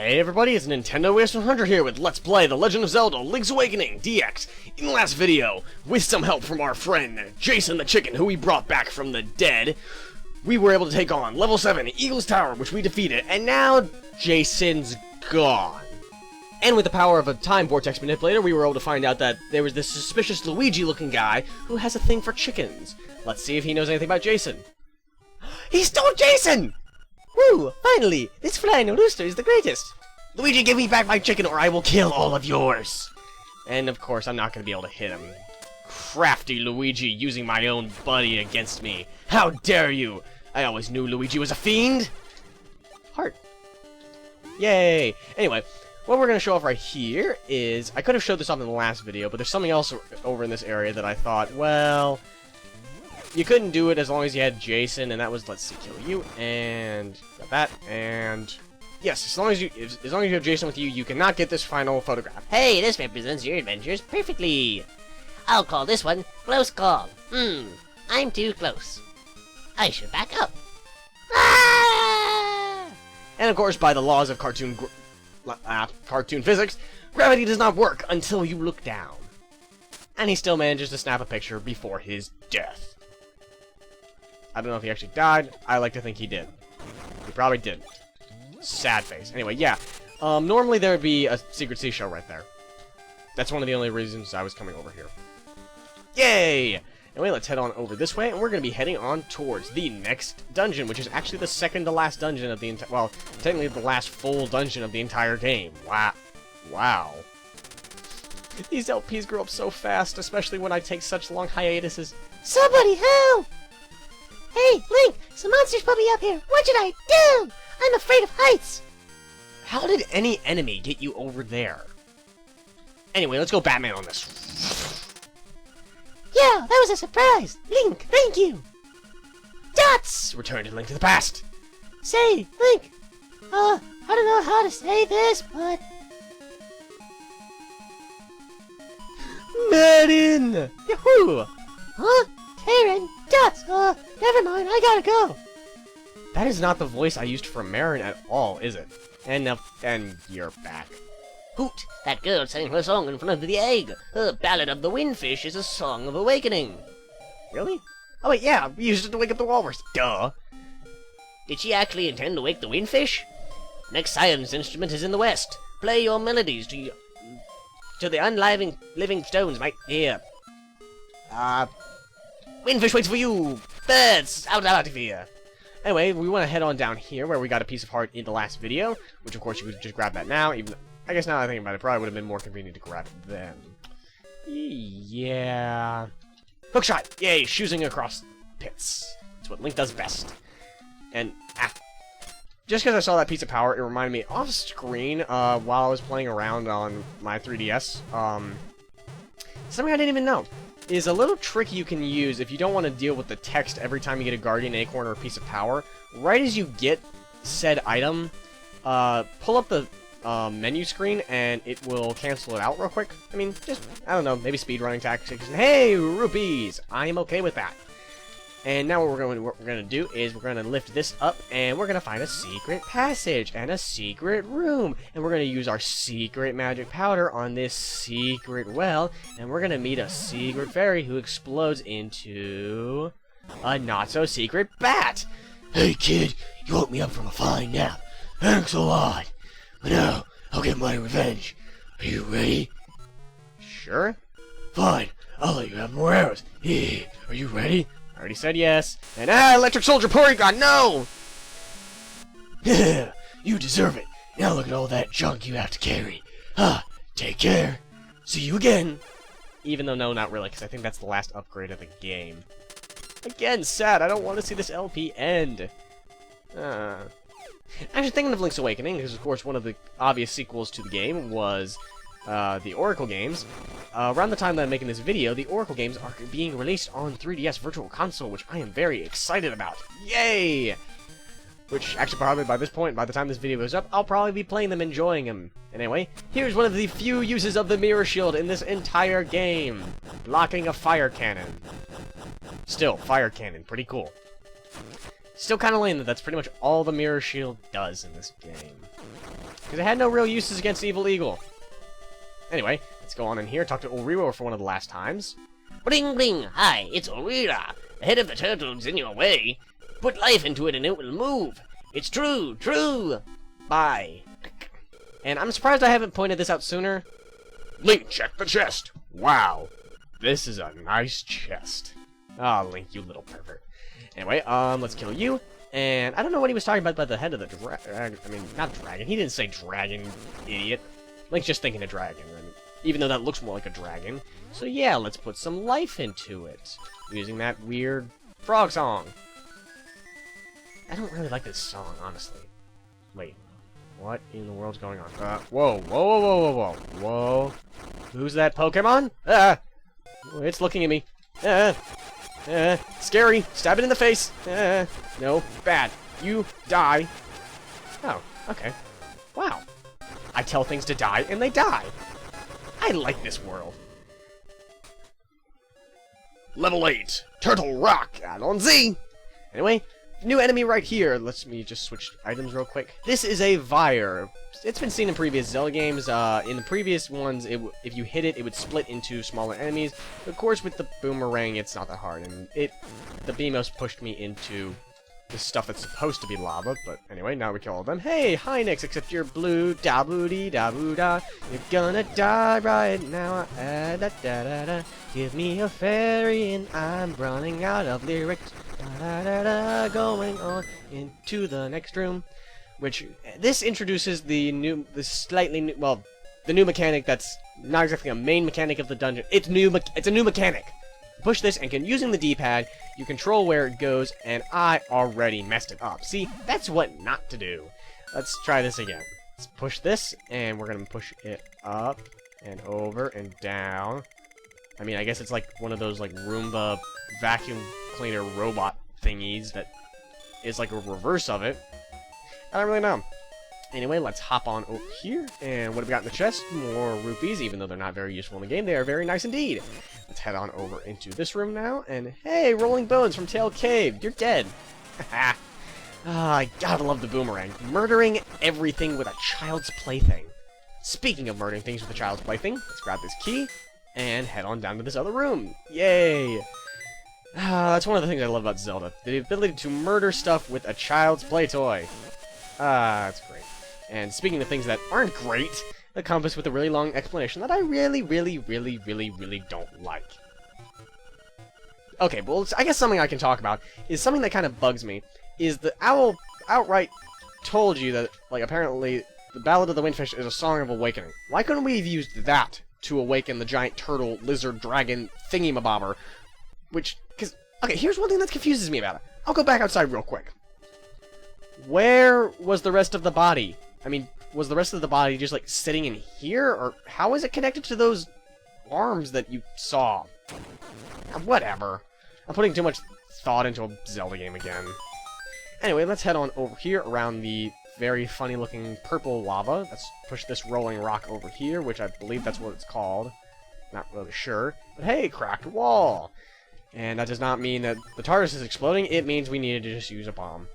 Hey everybody, it's Nintendo Waste 100 here with Let's Play The Legend of Zelda Link's Awakening DX. In the last video, with some help from our friend Jason the Chicken, who we brought back from the dead, we were able to take on Level 7 Eagle's Tower, which we defeated, and now Jason's gone. And with the power of a time vortex manipulator, we were able to find out that there was this suspicious Luigi-looking guy who has a thing for chickens. Let's see if he knows anything about Jason. He stole Jason! Woo! Finally! This flying rooster is the greatest! Luigi, give me back my chicken or I will kill all of yours! And of course, I'm not going to be able to hit him. Crafty Luigi using my own buddy against me. How dare you! I always knew Luigi was a fiend! Heart. Yay! Anyway, what we're going to show off right here is... I could have showed this off in the last video, but there's something else over in this area that I thought, well... You couldn't do it as long as you had Jason, and that was, let's see, kill you, and got that, and yes, as long as you have Jason with you, you cannot get this final photograph. Hey, this represents your adventures perfectly. I'll call this one Close Call. I'm too close. I should back up. Ah! And of course, by the laws of cartoon physics, gravity does not work until you look down. And he still manages to snap a picture before his death. I don't know if he actually died. I like to think he did. He probably did. Sad face. Anyway, yeah. Normally there would be a secret seashell right there. That's one of the only reasons I was coming over here. Yay! Anyway, let's head on over this way, and we're going to be heading on towards the next dungeon, which is actually the second to last dungeon of the entire... Well, technically the last full dungeon of the entire game. Wow. Wow. These LPs grow up so fast, especially when I take such long hiatuses. Somebody help! Hey, Link! Some monsters put me up here! What should I do? I'm afraid of heights! How did any enemy get you over there? Anyway, let's go Batman on this. Yeah, that was a surprise! Link, thank you! Dots! Return to Link to the Past! Say, Link! I don't know how to say this, but... Madden! Yahoo! Huh? Karen, Dots, never mind, I gotta go. That is not the voice I used for Marin at all, is it? And you're back. Hoot, that girl sang her song in front of the egg. Her Ballad of the Windfish is a song of awakening. Really? Oh wait, yeah, we used it to wake up the walrus. Duh. Did she actually intend to wake the windfish? Next science instrument is in the west. Play your melodies to the unliving living stones might hear. Windfish waits for you! Birds! Out of here! Anyway, we want to head on down here where we got a piece of heart in the last video, which of course you could just grab that now, even though, I guess now that I think about it, probably would have been more convenient to grab it then. Yeah... Hookshot! Yay! Shoozing across pits. That's what Link does best. And, just because I saw that piece of power, it reminded me off screen, while I was playing around on my 3DS, something I didn't even know. Is a little trick you can use if you don't want to deal with the text every time you get a Guardian Acorn or a piece of power. Right as you get said item, pull up the menu screen and it will cancel it out real quick. I mean, just, I don't know, maybe speedrunning tactics. Hey, rupees! I am okay with that. And now what we're going to do is we're going to lift this up and we're going to find a secret passage and a secret room. And we're going to use our secret magic powder on this secret well. And we're going to meet a secret fairy who explodes into a not-so-secret bat. Hey kid, you woke me up from a fine nap. Thanks a lot. But now, I'll get my revenge. Are you ready? Sure. Fine, I'll let you have more arrows. Yeah, are you ready? I already said yes. And Electric Soldier Porygon, no! You deserve it. Now look at all that junk you have to carry. Take care. See you again. Even though, no, not really, because I think that's the last upgrade of the game. Again, sad. I don't want to see this LP end. Actually, thinking of Link's Awakening, because of course one of the obvious sequels to the game was the Oracle games. Around the time that I'm making this video, the Oracle games are being released on 3DS Virtual Console, which I am very excited about. Yay! Which, actually, probably by this point, by the time this video goes up, I'll probably be playing them, enjoying them. Anyway, here's one of the few uses of the Mirror Shield in this entire game. Blocking a fire cannon. Still, fire cannon, pretty cool. Still kind of lame that that's pretty much all the Mirror Shield does in this game. Because it had no real uses against Evil Eagle. Anyway, let's go on in here, talk to Ulrira for one of the last times. Bling bling, hi, it's Ulrira. The head of the turtle's in your way. Put life into it and it will move. It's true, true. Bye. And I'm surprised I haven't pointed this out sooner. Link, check the chest. Wow. This is a nice chest. Ah, Link, you little pervert. Anyway, let's kill you. And I don't know what he was talking about by the head of the dragon. I mean, not dragon. He didn't say dragon, idiot. Link's just thinking a dragon, even though that looks more like a dragon. So yeah, let's put some life into it. Using that weird frog song. I don't really like this song, honestly. Wait. What in the world's going on? Whoa, whoa, whoa, whoa, whoa, whoa, whoa. Who's that Pokemon? It's looking at me. Scary. Stab it in the face. No, bad. You die. Oh, okay. Wow. I tell things to die, and they die. I like this world. Level 8. Turtle Rock. Add-on Z. Anyway, new enemy right here. Let me just switch items real quick. This is a Vire. It's been seen in previous Zelda games. In the previous ones, if you hit it, it would split into smaller enemies. Of course, with the boomerang, it's not that hard. And the Beamos pushed me into the stuff that's supposed to be lava. But anyway, now we kill all of them. Hey, Hynix, except you're blue. Da boo dee da boo da. You're gonna die right now. Da da da da. Give me a fairy, and I'm running out of lyrics. Da da da. Going on into the next room. Which, this introduces the new mechanic that's not exactly a main mechanic of the dungeon. It's a new mechanic. Push this, and using the D-pad, you control where it goes, and I already messed it up. See, that's what not to do. Let's try this again. Let's push this, and we're gonna push it up, and over, and down. I mean, I guess it's like one of those, like, Roomba vacuum cleaner robot thingies that is like a reverse of it. I don't really know. Anyway, let's hop on over here. And what have we got in the chest? More rupees, even though they're not very useful in the game. They are very nice indeed. Let's head on over into this room now. And hey, Rolling Bones from Tail Cave. You're dead. I gotta love the boomerang. Murdering everything with a child's plaything. Speaking of murdering things with a child's plaything, let's grab this key and head on down to this other room. Yay! That's one of the things I love about Zelda. The ability to murder stuff with a child's play toy. That's great. And speaking of things that aren't great, the compass with a really long explanation that I really don't like. Okay, well, I guess something I can talk about is something that kind of bugs me, is the owl outright told you that, like, apparently the Ballad of the Windfish is a song of awakening. Why couldn't we have used that to awaken the giant turtle, lizard, dragon, thingy-mabobber? Which, okay, here's one thing that confuses me about it. I'll go back outside real quick. Where was the rest of the body? I mean, was the rest of the body just, like, sitting in here? Or how is it connected to those arms that you saw? Whatever. I'm putting too much thought into a Zelda game again. Anyway, let's head on over here around the very funny-looking purple lava. Let's push this rolling rock over here, which I believe that's what it's called. Not really sure. But hey, cracked wall! And that does not mean that the TARDIS is exploding. It means we needed to just use a bomb.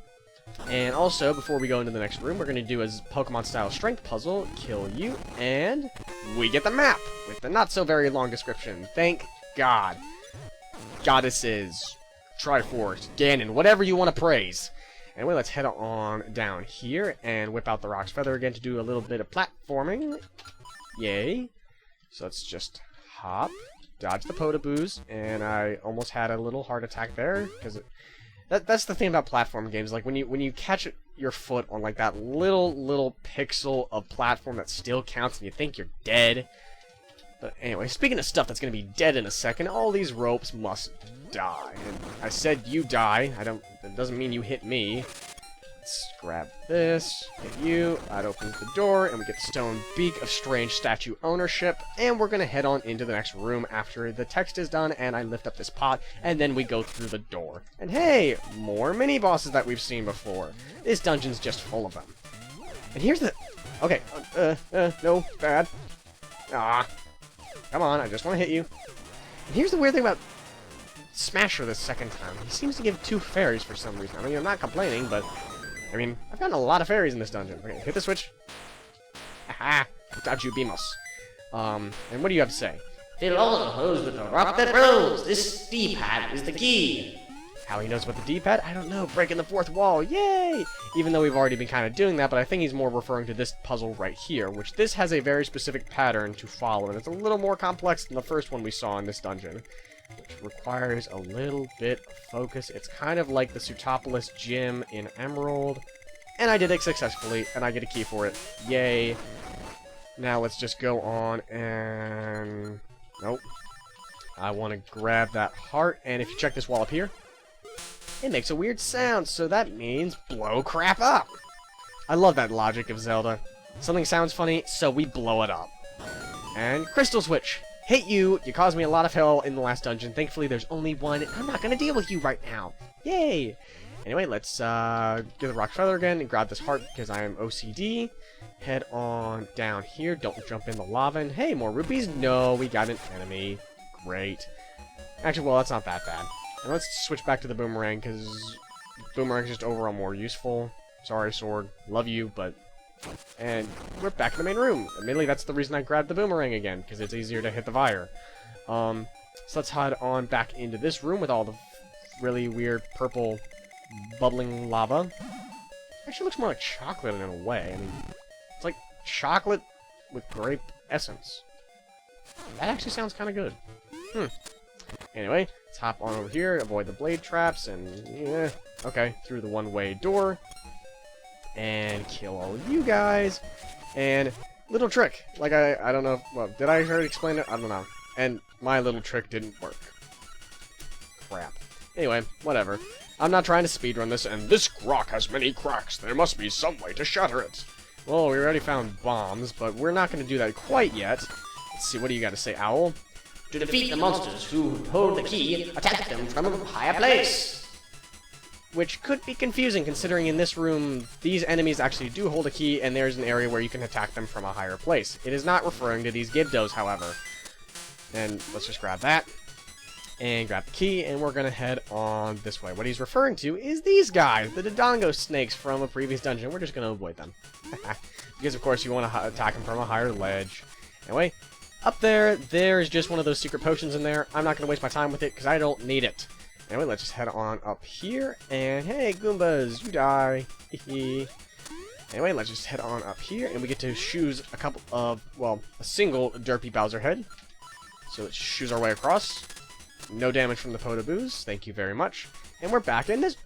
And also, before we go into the next room, we're going to do a Pokemon-style strength puzzle, kill you, and we get the map with the not-so-very long description. Thank God. Goddesses, Triforce, Ganon, whatever you want to praise. Anyway, let's head on down here and whip out the Rock's Feather again to do a little bit of platforming. Yay. So let's just hop, dodge the Potaboos, and I almost had a little heart attack there, because that's the thing about platform games. Like, when you catch your foot on, like, that little pixel of platform that still counts and you think you're dead. But anyway, speaking of stuff that's going to be dead in a second, all these ropes must die. And I said you die. That doesn't mean you hit me. Let's grab this, hit you, that opens the door, and we get the stone beak of strange statue ownership, and we're gonna head on into the next room after the text is done, and I lift up this pot, and then we go through the door. And hey, more mini-bosses that we've seen before. This dungeon's just full of them. And here's the... Okay, no, bad. Ah, come on, I just want to hit you. And here's the weird thing about Smasher this second time. He seems to give 2 fairies for some reason. I mean, I'm not complaining, but... I mean, I've gotten a lot of fairies in this dungeon. Okay, hit the switch. Haha. Got you, Beamos. And what do you have to say? Fill all the holes with a rock that rolls. This D-pad is the key. How he knows about the D-pad? I don't know. Breaking the fourth wall. Yay! Even though we've already been kind of doing that, but I think he's more referring to this puzzle right here, which this has a very specific pattern to follow, and it's a little more complex than the first one we saw in this dungeon, which requires a little bit of focus. It's kind of like the Sutopolis gym in Emerald, and I did it successfully, and I get a key for it. Yay! Now let's just go on and... Nope. I want to grab that heart, and if you check this wall up here, it makes a weird sound, so that means blow crap up. I love that logic of Zelda. Something sounds funny, so we blow it up. And Crystal Switch. Hate you. You caused me a lot of hell in the last dungeon. Thankfully, there's only one. I'm not going to deal with you right now. Yay. Anyway, let's get the Rock Feather again and grab this heart because I am OCD. Head on down here. Don't jump in the lava. And hey, more rupees? No, we got an enemy. Great. Actually, well, that's not that bad. And let's switch back to the boomerang, because boomerang's just overall more useful. Sorry, sword. Love you, but... And we're back in the main room. Admittedly, that's the reason I grabbed the boomerang again, because it's easier to hit the fire. So let's head on back into this room with all the really weird purple bubbling lava. Actually looks more like chocolate in a way. I mean, it's like chocolate with grape essence. That actually sounds kind of good. Anyway, let's hop on over here, avoid the blade traps, and yeah, okay, through the one-way door, and kill all of you guys. And little trick, like I don't know, well, did I already explain it? I don't know. And my little trick didn't work. Crap. Anyway, whatever. I'm not trying to speedrun this, and this rock has many cracks. There must be some way to shatter it. Well, we already found bombs, but we're not going to do that quite yet. Let's see, what do you got to say, Owl? To defeat the monsters who hold the key, attack them from a higher place. Which could be confusing, considering in this room, these enemies actually do hold a key, and there's an area where you can attack them from a higher place. It is not referring to these Gibdos, however. And let's just grab that, and grab the key, and we're gonna head on this way. What he's referring to is these guys, the Dodongo snakes from a previous dungeon. We're just gonna avoid them. Because, of course, you want to attack them from a higher ledge. Anyway, up there's just one of those secret potions in there. I'm not going to waste my time with it because I don't need it. Anyway, let's just head on up here. And hey, Goombas, you die. Anyway, let's just head on up here. And we get to choose a couple of, well, a single derpy Bowser head. So let's choose our way across. No damage from the Podoboos. Thank you very much. And we're back in this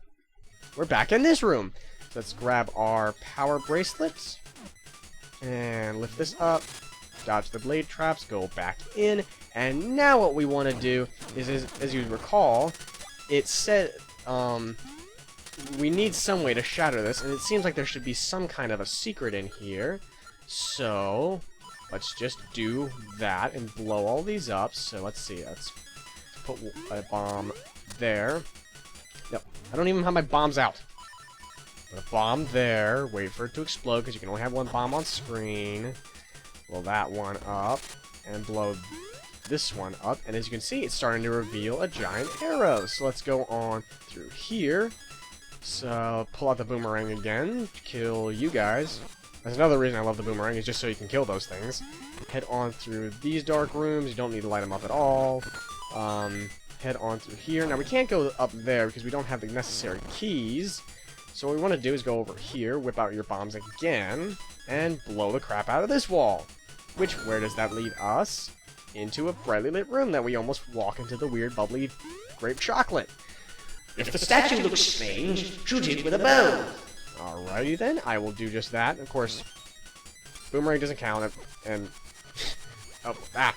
room. So let's grab our power bracelets. And lift this up. Dodge the blade traps, go back in, and now what we want to do is, as you recall, it said, we need some way to shatter this, and it seems like there should be some kind of a secret in here, so let's just do that and blow all these up. So let's see, let's put a bomb there. Nope, I don't even have my bombs out. Put a bomb there, wait for it to explode, because you can only have one bomb on screen. Blow that one up, and blow this one up, and as you can see, it's starting to reveal a giant arrow. So let's go on through here. So pull out the boomerang again, kill you guys. That's another reason I love the boomerang, is just so you can kill those things. Head on through these dark rooms, you don't need to light them up at all. Head on through here. Now we can't go up there because we don't have the necessary keys. So what we want to do is go over here, whip out your bombs again, and blow the crap out of this wall. Which, where does that lead us? Into a brightly lit room that we almost walk into the weird bubbly grape chocolate. If the statue looks strange, shoot it with a bow. Alrighty then, I will do just that. Of course, boomerang doesn't count, and... oh, ah!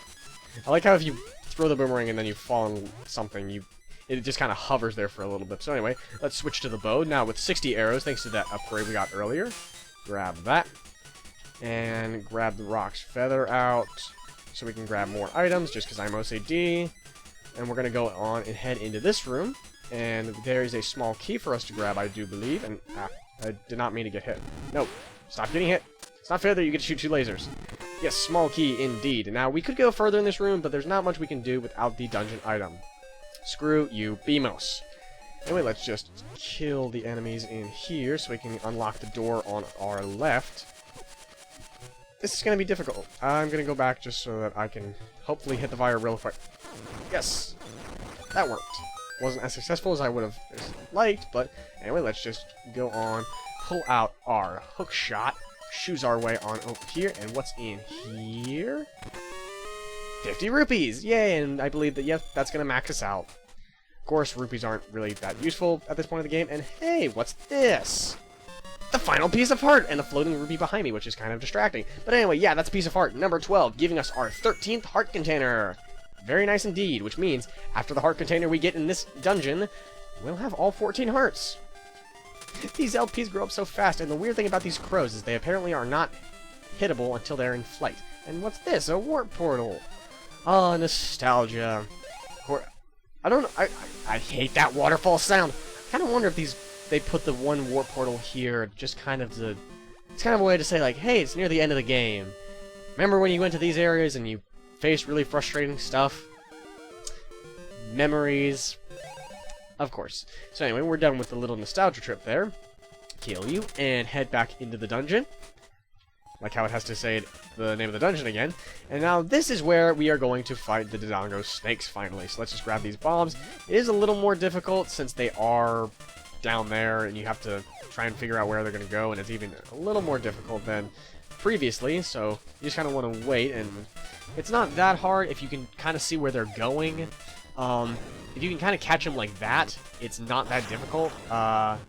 I like how if you throw the boomerang and then you fall on something, it just kind of hovers there for a little bit. So anyway, let's switch to the bow. Now with 60 arrows, thanks to that upgrade we got earlier. Grab that. And grab the Rock's Feather out. So we can grab more items, just because I'm OCD. And we're going to go on and head into this room. And there is a small key for us to grab, I do believe. And, I did not mean to get hit. No, stop getting hit. It's not fair that you get to shoot 2 lasers. Yes, small key indeed. Now, we could go further in this room, but there's not much we can do without the dungeon item. Screw you, Beamos. Anyway, let's just kill the enemies in here so we can unlock the door on our left. This is going to be difficult. I'm going to go back just so that I can hopefully hit the fire real quick. Yes! That worked. Wasn't as successful as I would have liked, but anyway, let's just go on, pull out our hook shot, shoes our way on over here, and what's in here? 50 rupees! Yay! And I believe that, yep, that's going to max us out. Of course, rupees aren't really that useful at this point of the game, and hey, what's this? The final piece of heart, and a floating rupee behind me, which is kind of distracting. But anyway, yeah, that's piece of heart number 12, giving us our 13th heart container. Very nice indeed, which means after the heart container we get in this dungeon, we'll have all 14 hearts. These LPs grow up so fast, and the weird thing about these crows is they apparently are not hittable until they're in flight. And what's this? A warp portal. Oh, nostalgia. I don't know. I hate that waterfall sound. I kind of wonder if they put the one warp portal here just kind of to... It's kind of a way to say, like, hey, it's near the end of the game. Remember when you went to these areas and you faced really frustrating stuff? Memories. Of course. So anyway, we're done with the little nostalgia trip there. Kill you, and head back into the dungeon. Like how it has to say the name of the dungeon again. And now this is where we are going to fight the Dodongo snakes finally. So let's just grab these bombs. It is a little more difficult since they are down there and you have to try and figure out where they're going to go. And it's even a little more difficult than previously. So you just kind of want to wait. And it's not that hard if you can kind of see where they're going. If you can kind of catch them like that, it's not that difficult. Let's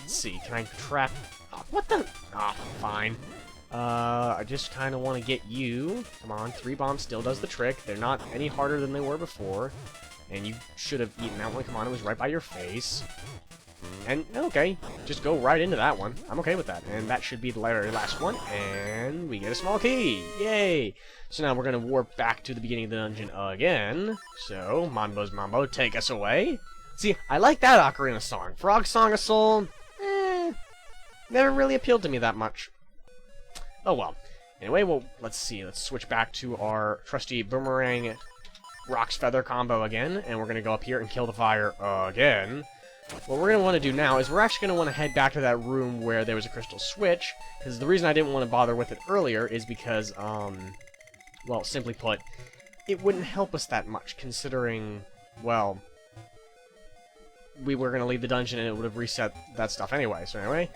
see. Can I trap... Oh, what the... Oh, fine. I just kind of want to get you. Come on, 3 bombs still does the trick. They're not any harder than they were before. And you should have eaten that one. Come on, it was right by your face. And, okay, just go right into that one. I'm okay with that. And that should be the very last one. And we get a small key. Yay! So now we're going to warp back to the beginning of the dungeon again. So, Mambo's Mambo, take us away. See, I like that ocarina song. Frog Song of Soul, never really appealed to me that much. Oh well. Anyway, well, let's see. Let's switch back to our trusty boomerang Rock's Feather combo again, and we're going to go up here and kill the fire again. What we're going to want to do now is we're actually going to want to head back to that room where there was a crystal switch, because the reason I didn't want to bother with it earlier is because, well, simply put, it wouldn't help us that much, considering, well, we were going to leave the dungeon and it would have reset that stuff anyway. So anyway,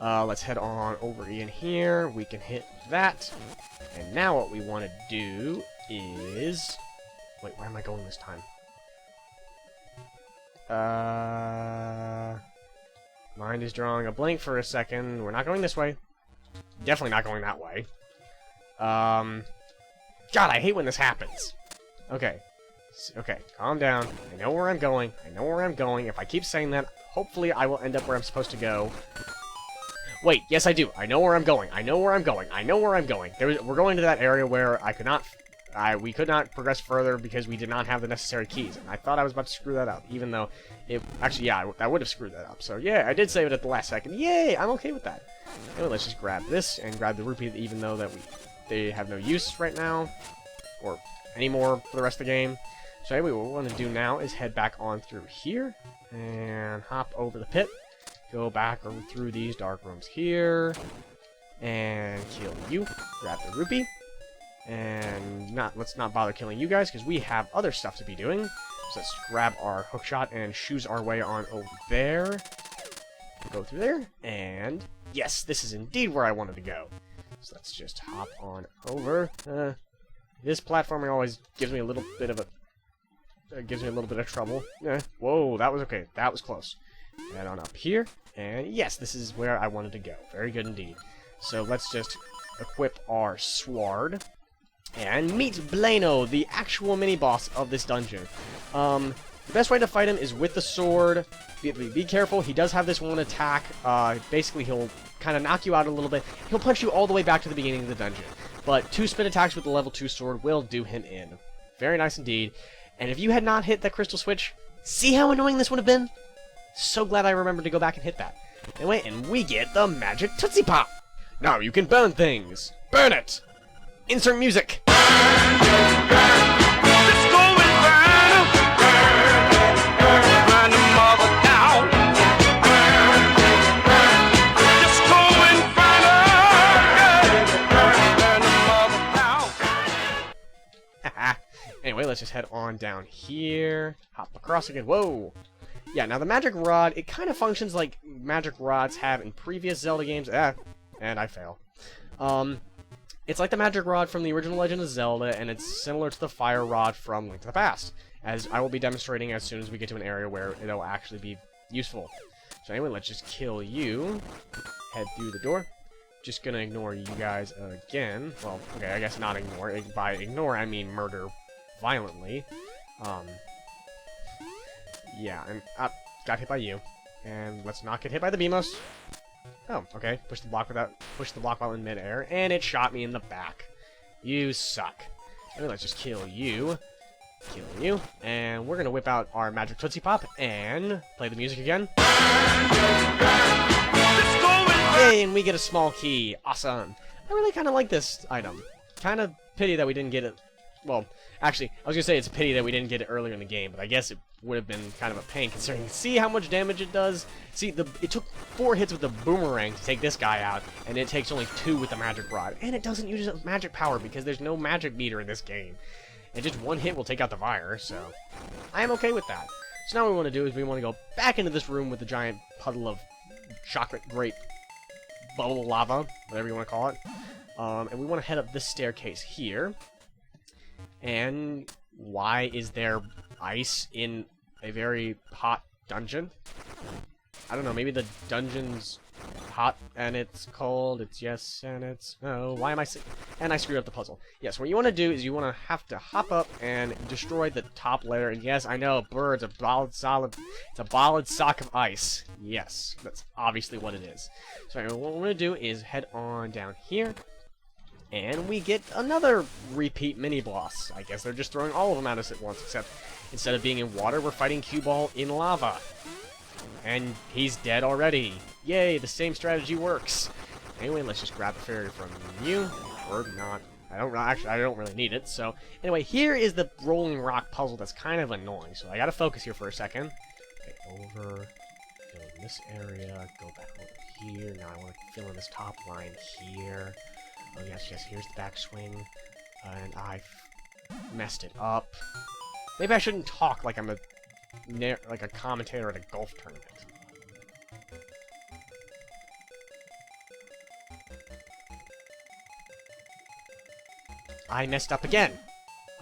let's head on over in here. We can hit that. And now what we want to do is... Wait, where am I going this time? Mind is drawing a blank for a second. We're not going this way. Definitely not going that way. God, I hate when this happens. Okay. Okay, calm down. I know where I'm going. I know where I'm going. If I keep saying that, hopefully I will end up where I'm supposed to go. Wait, yes I do. I know where I'm going. I know where I'm going. I know where I'm going. We're going to that area where I could not... we could not progress further because we did not have the necessary keys. And I thought I was about to screw that up, even though it... Actually, yeah, I would have screwed that up. So, yeah, I did save it at the last second. Yay! I'm okay with that. Anyway, let's just grab this and grab the rupee, even though that they have no use right now. Or anymore for the rest of the game. So anyway, what we want to do now is head back on through here. And hop over the pit. Go back over through these dark rooms here. And kill you. Grab the rupee. And let's not bother killing you guys, because we have other stuff to be doing. So let's grab our hookshot and shoes our way on over there. Go through there. And yes, this is indeed where I wanted to go. So let's just hop on over. This platforming always gives me a little bit of trouble. Whoa, that was okay. That was close. Head on up here. And yes, this is where I wanted to go. Very good indeed. So let's just equip our sword. And meet Blano, the actual mini-boss of this dungeon. The best way to fight him is with the sword. Be careful, he does have this one attack. Basically, he'll kind of knock you out a little bit. He'll punch you all the way back to the beginning of the dungeon. But 2 spin attacks with the level 2 sword will do him in. Very nice indeed. And if you had not hit that crystal switch, see how annoying this would have been? So glad I remembered to go back and hit that. Anyway, and we get the magic Tootsie Pop. Now you can burn things. Burn it! Insert music! just head on down here. Hop across again. Whoa! Yeah, now the magic rod, it kind of functions like magic rods have in previous Zelda games. And I fail. It's like the magic rod from the original Legend of Zelda, and it's similar to the fire rod from Link to the Past, as I will be demonstrating as soon as we get to an area where it'll actually be useful. So anyway, let's just kill you. Head through the door. Just gonna ignore you guys again. Well, okay, I guess not ignore. By ignore, I mean murder violently. Yeah, and got hit by you. And let's not get hit by the Beamos. Oh, okay. Push the block while in midair, and it shot me in the back. You suck. Anyway, let's just kill you. Kill you. And we're gonna whip out our magic Tootsie Pop and play the music again. Yay, and we get a small key. Awesome. I really kind of like this item. Kind of pity that we didn't get it. Well, actually, I was gonna say it's a pity that we didn't get it earlier in the game, but I guess it would have been kind of a pain considering. See how much damage it does? See, it took 4 hits with the boomerang to take this guy out, and it takes only 2 with the magic rod. And it doesn't use magic power because there's no magic meter in this game. And just 1 hit will take out the fire, so I am okay with that. So now what we want to do is we want to go back into this room with the giant puddle of chocolate grape bubble lava, whatever you want to call it. And we want to head up this staircase here. And why is there ice in a very hot dungeon? I don't know, maybe the dungeon's hot and it's cold, it's yes and it's no. Why am I and I screwed up the puzzle. Yes, what you want to do is you want to have to hop up and destroy the top layer. And yes, I know, bird's a solid, it's a solid sock of ice. Yes, that's obviously what it is. So anyway, what we're going to do is head on down here. And we get another repeat mini-boss. I guess they're just throwing all of them at us at once, except instead of being in water, we're fighting Cue-Ball in lava. And he's dead already. Yay, the same strategy works. Anyway, let's just grab the fairy from you. Or not. I don't really need it. So, anyway, here is the rolling rock puzzle that's kind of annoying. So I gotta focus here for a second. Okay, over, go in this area, go back over here. Now I want to fill in this top line here. Oh yes, here's the backswing, and I messed it up. Maybe I shouldn't talk like I'm like a commentator at a golf tournament. I messed up again.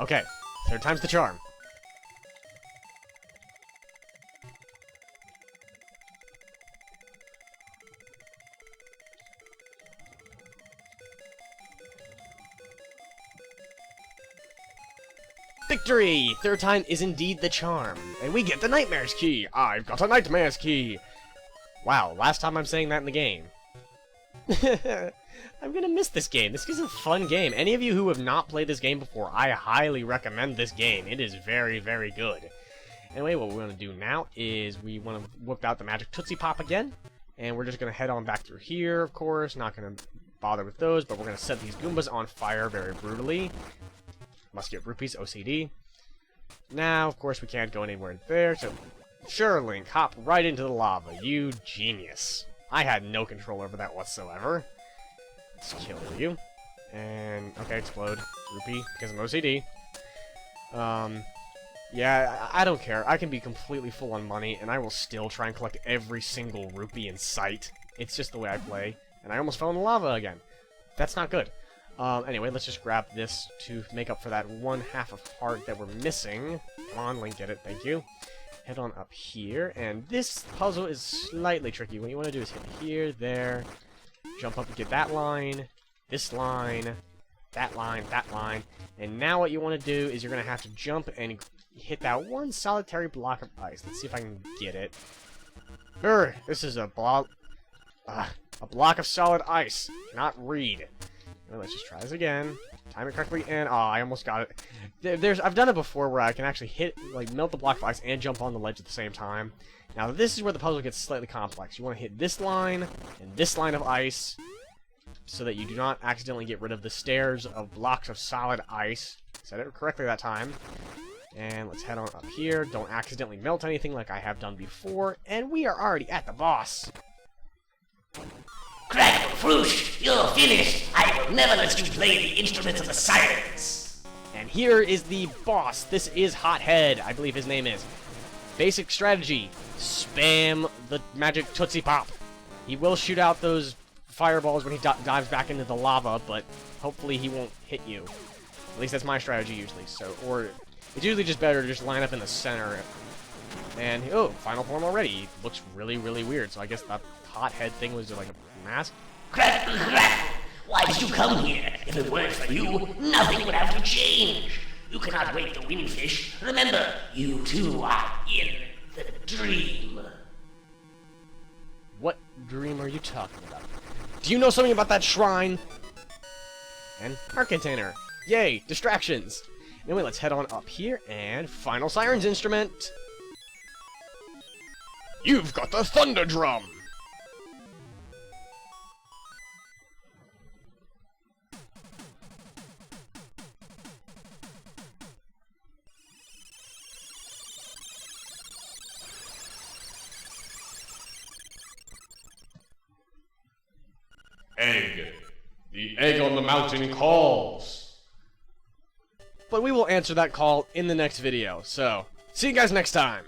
Okay, 3rd time's the charm. Victory! 3rd time is indeed the charm. And we get the Nightmares key! I've got a Nightmares key! Wow, last time I'm saying that in the game. I'm gonna miss this game. This is a fun game. Any of you who have not played this game before, I highly recommend this game. It is very, very good. Anyway, what we're gonna do now is we want to whip out the magic Tootsie Pop again. And we're just gonna head on back through here, of course. Not gonna bother with those, but we're gonna set these Goombas on fire very brutally. Must get rupees, OCD. Now, of course, we can't go anywhere there, so sure, Link, hop right into the lava. You genius. I had no control over that whatsoever. Let's kill you. And, okay, explode. Rupee, because I'm OCD. Yeah, I don't care. I can be completely full on money, and I will still try and collect every single rupee in sight. It's just the way I play. And I almost fell in the lava again. That's not good. Anyway, let's just grab this to make up for that 1/2 of heart that we're missing. Come on, Link, get it. Thank you. Head on up here, and this puzzle is slightly tricky. What you want to do is hit here, there, jump up and get that line, this line, that line, and now what you want to do is you're going to have to jump and hit that one solitary block of ice. Let's see if I can get it. This is a block of solid ice. Cannot read. Well, let's just try this again. Time it correctly, and I almost got it. I've done it before where I can actually melt the block of ice and jump on the ledge at the same time. Now this is where the puzzle gets slightly complex. You want to hit this line and this line of ice so that you do not accidentally get rid of the stairs of blocks of solid ice. Said it correctly that time. And let's head on up here. Don't accidentally melt anything like I have done before. And we are already at the boss. Crack, Froosh, you're finished. I will never let you play the instruments of the sirens. And here is the boss. This is Hothead, I believe his name is. Basic strategy, spam the magic Tootsie Pop. He will shoot out those fireballs when he dives back into the lava, but hopefully he won't hit you. At least that's my strategy usually. Or it's usually just better to just line up in the center. And, oh, final form already. He looks really, really weird, so I guess that Hothead thing was like a mask? Why did you come here? If it weren't for you, nothing would have to change. You cannot wake the windfish. Remember, you too are in the dream. What dream are you talking about? Do you know something about that shrine? And heart container. Yay, distractions. Anyway, let's head on up here and final Siren's instrument. You've got the Thunder Drum. Egg. The egg on the mountain calls. But we will answer that call in the next video, so see you guys next time.